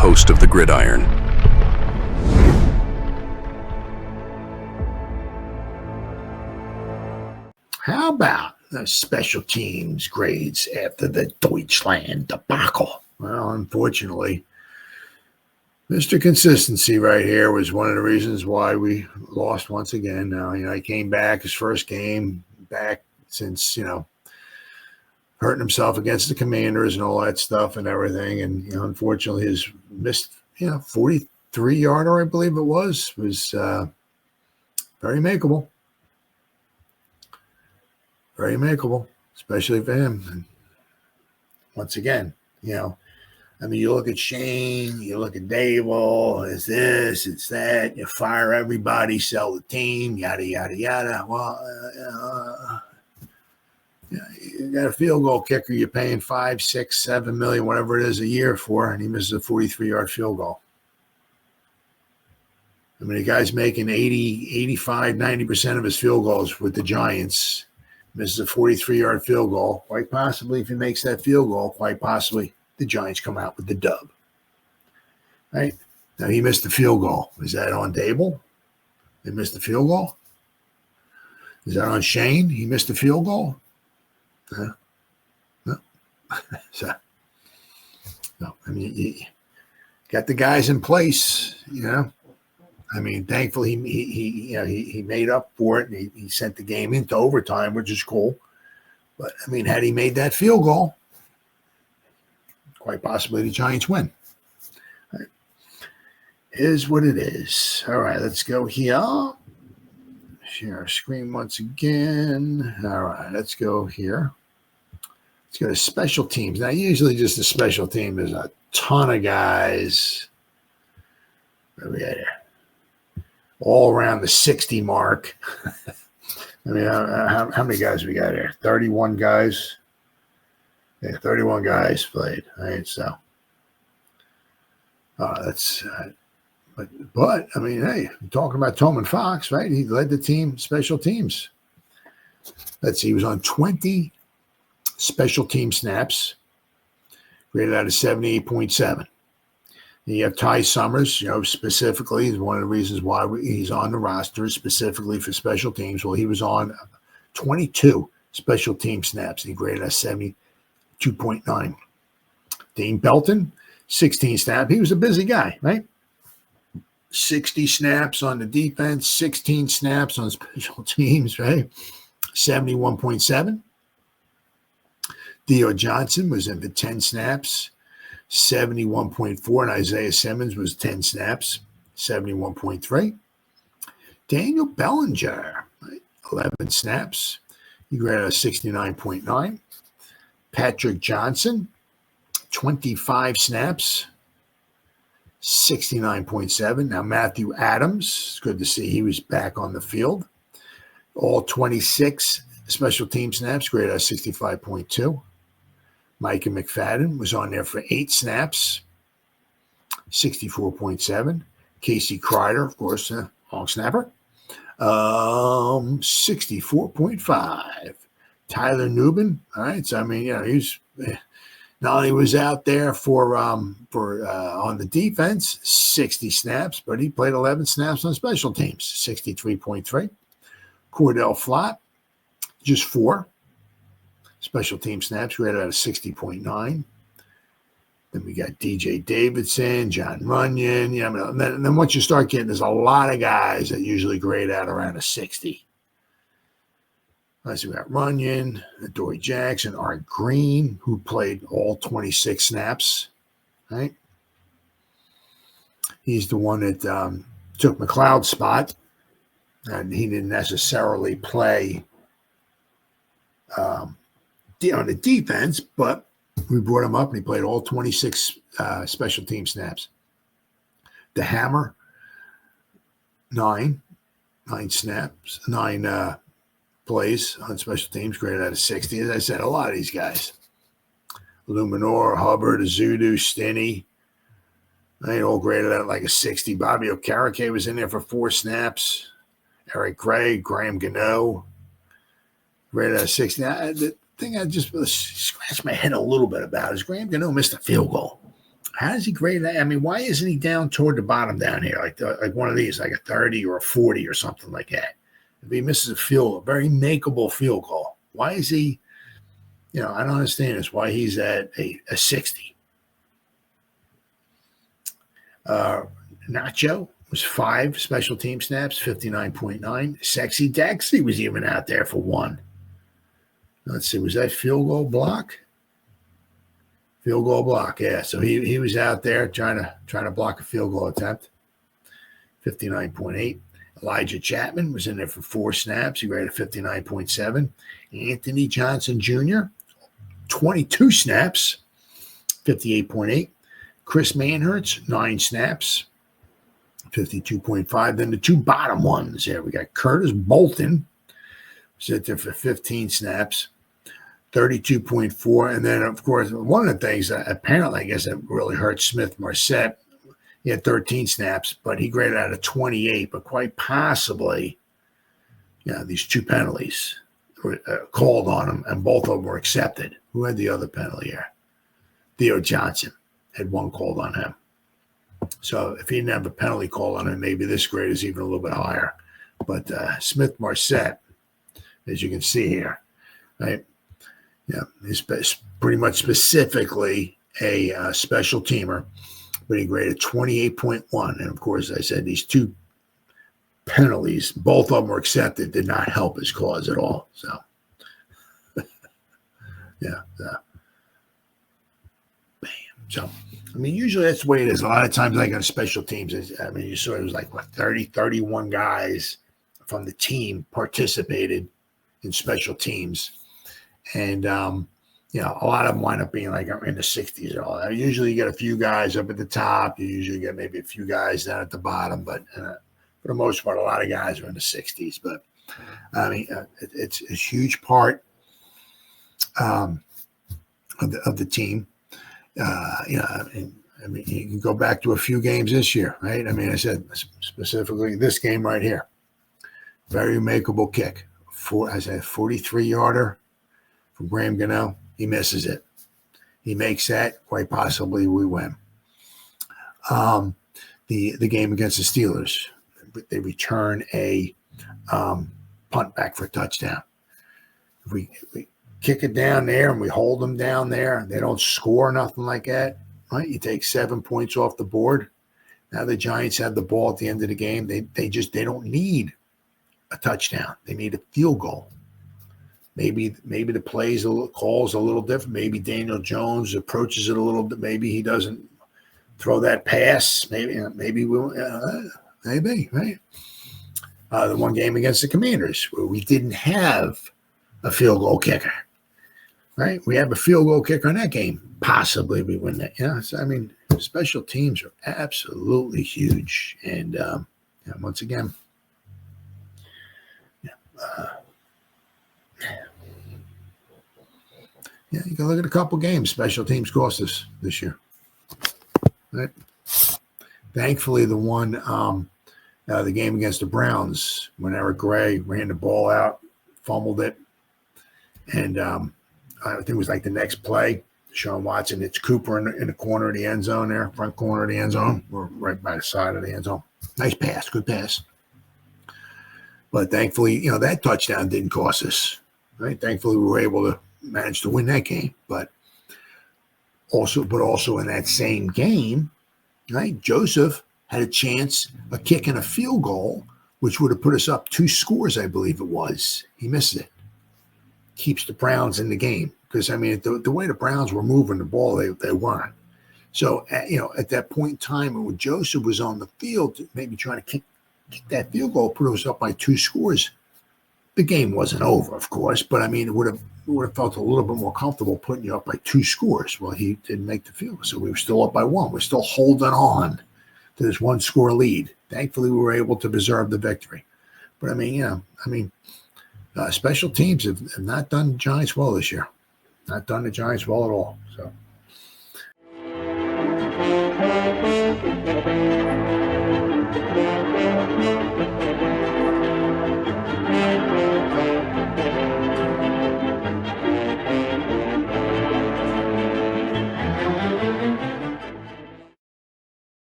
host of the Gridiron. How about the special teams grades after the Deutschland Debacle? Well, unfortunately, Mr. Consistency right here was one of the reasons why we lost once again. Now, he came back his first game back since, hurting himself against the Commanders and all that stuff and everything. And, unfortunately, his missed, 43-yarder, I believe it was very makeable. Very makeable, especially for him. And once again, you look at Shane, you look at Dable, it's this, it's that, you fire everybody, sell the team, yada, yada, yada. Well, you got a field goal kicker you're paying $5, $6, $7 million, whatever it is a year for, and he misses a 43-yard field goal. I mean, the guy's making 80, 85, 90% of his field goals with the Giants. Misses a 43-yard field goal. Quite possibly, if he makes that field goal, quite possibly the Giants come out with the dub. Right? Now, he missed the field goal. Is that on Dable? They missed the field goal? Is that on Shane? He missed the field goal? No. No. I mean, you got the guys in place, I mean, thankfully he made up for it, and he sent the game into overtime, which is cool. But I mean, had he made that field goal, quite possibly the Giants win. All right. Is what it is. All right, let's go here. Share our screen once again. All right, let's go here. Let's go to special teams. Now, usually just the special team is a ton of guys. What do we got here? All around the 60 mark. I mean, how many guys we got here? 31 guys. Yeah, 31 guys played. All right, so that's. But I mean, hey, I'm talking about Toman Fox, right? He led the team special teams. Let's see, he was on 20 special team snaps, rated out of 78.7. You have Ty Summers, specifically, is one of the reasons why he's on the roster, specifically for special teams. Well, he was on 22 special team snaps, and he graded at 72.9. Dean Belton, 16 snaps. He was a busy guy, right? 60 snaps on the defense, 16 snaps on special teams, right? 71.7. Theo Johnson was in for 10 snaps. 71.4, and Isaiah Simmons was 10 snaps, 71.3. Daniel Bellinger, 11 snaps. He graded a 69.9. Patrick Johnson, 25 snaps, 69.7. Now, Matthew Adams, it's good to see he was back on the field. All 26 special team snaps, graded at 65.2. Micah McFadden was on there for 8 snaps, 64.7. Casey Kreider, of course, long snapper, 64.5. Tyler Nubin, all right. So I mean, he's not only was out there for on the defense, 60 snaps, but he played 11 snaps on special teams, 63.3. Cordell Flott, just 4. Special team snaps rated out of 60.9. Then we got DJ Davidson, John Runyon. And then once you start getting, there's a lot of guys that usually grade out around a 60. So we got Runyon, Dory Jackson, Art Green, who played all 26 snaps. Right? He's the one that took McLeod's spot, and he didn't necessarily play on the defense, but we brought him up and he played all 26 special team snaps. The Hammer, 9 snaps, 9 plays on special teams, graded out of 60. As I said, a lot of these guys. Luminor, Hubbard, Azudu, Stinney, they all graded out like a 60. Bobby Okereke was in there for 4 snaps. Eric Gray, Graham Gano, graded out of 60. Now, the thing I just scratched my head a little bit about is Graham Gano missed a field goal. How does he grade that? I mean, why isn't he down toward the bottom down here, like one of these, like a 30 or a 40 or something like that? If he misses a very makeable field goal, why is he? I don't understand this. Why he's at a 60? Nacho was 5 special team snaps, 59.9. Sexy Dexy was even out there for 1. Let's see, was that field goal block? Field goal block, yeah. So he was out there trying to block a field goal attempt. 59.8. Elijah Chapman was in there for 4 snaps. He rated 59.7. Anthony Johnson Jr., 22 snaps, 58.8. Chris Manhertz, 9 snaps, 52.5. Then the 2 bottom ones there. We got Curtis Bolton, sit there for 15 snaps, 32.4. And then, of course, one of the things that apparently, I guess, that really hurt Smith Marset, he had 13 snaps, but he graded out of 28. But quite possibly, these 2 penalties were called on him, and both of them were accepted. Who had the other penalty here? Theo Johnson had 1 called on him. So if he didn't have a penalty call on him, maybe this grade is even a little bit higher. But Smith Marset, as you can see here, right? Yeah, he's pretty much specifically a special teamer, but he graded 28.1. And of course, I said these 2 penalties, both of them were accepted, did not help his cause at all. So, yeah. Bam. So, I mean, usually that's the way it is. A lot of times, like on special teams, you saw it was like 31 guys from the team participated in special teams. And, a lot of them wind up being like in the 60s and all that. Usually you get a few guys up at the top. You usually get maybe a few guys down at the bottom. But for the most part, a lot of guys are in the 60s. But, it's a huge part of the team. You can go back to a few games this year, right? I mean, I said specifically this game right here. Very makeable kick. 43-yarder from Graham Gano. He misses it. He makes that. Quite possibly we win. The game against the Steelers, they return a punt back for a touchdown. If we kick it down there and we hold them down there, they don't score, nothing like that, right? You take 7 points off the board. Now the Giants have the ball at the end of the game. They don't need a touchdown. They need a field goal. Maybe the calls a little different. Maybe Daniel Jones approaches it a little bit. Maybe he doesn't throw that pass. Maybe we'll right. The one game against the Commanders where we didn't have a field goal kicker, right? We have a field goal kicker in that game. Possibly we win that. So, special teams are absolutely huge. And once again, you can look at a couple games special teams cost us this year. Right? Thankfully, the one, the game against the Browns, when Eric Gray ran the ball out, fumbled it, and I think it was like the next play, Deshaun Watson hits Cooper in the corner of the end zone there, front corner of the end zone, or right by the side of the end zone. Nice pass, good pass. But thankfully, that touchdown didn't cost us. Right? Thankfully, we were able to manage to win that game. But also in that same game, right? Joseph had a chance, a kick and a field goal, which would have put us up 2 scores, I believe it was. He missed it. Keeps the Browns in the game. Because, the way the Browns were moving the ball, they weren't. So, at that point in time, when Joseph was on the field, maybe trying to kick that field goal, put us up by 2 scores. The game wasn't over, of course, but it would have felt a little bit more comfortable putting you up by 2 scores. Well, he didn't make the field goal, so we were still up by 1. We're still holding on to this 1-score lead. Thankfully, we were able to preserve the victory. But special teams have not done the Giants well this year. Not done the Giants well at all. So